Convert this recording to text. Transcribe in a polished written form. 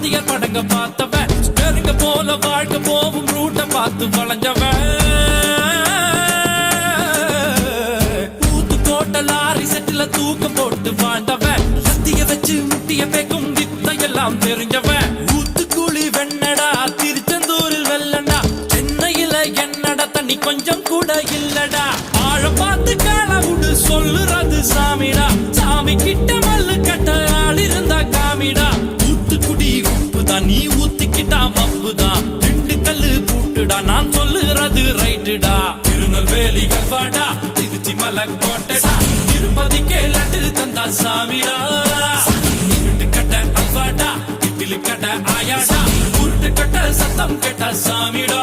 வாத்தியார் படங்க பார்த்தவன் ஸ்டேரிங்க போல வாழ்க்கை போவும் ரூட்ட பார்த்து வளைஞ்சவன் ஊத்து போட்ட லாரி செட்டில தூக்கம் போட்டு வாழ்ந்தவன் சத்திய வச்சு முட்டிய பேக்கும் வித்தையெல்லாம் தெரிஞ்சவன் ஊத்துக்குழி வெண்ணடா திருச்செந்தூரில் வெள்ளடா சென்னையில என்னடா தண்ணி கொஞ்சம் கூட இல்லடா ஆழ பார்த்து காலவுடு சொல்லுறது சாமிடா சாமி கிட்ட மல்லு கட்ட ஆள் இருந்தா காமிடா ஊத்துக்குடி உப்புதான் நீ ஊத்திக்கிட்டா மப்புதான் ரெண்டு கல்லு பூட்டுடா நான் சொல்லுறது ரைட்டுடா திருநெல்வேலி கல்வாடா திருச்சி மலைக்கோட்டடா திருப்பதிக்கே லட்டு தந்தா சாமிடா இருட்டு கட்ட அல்வாடா இட்லி கட்ட ஆயாடா உருட்டு கட்ட சத்தம் கேட்ட சாமிடா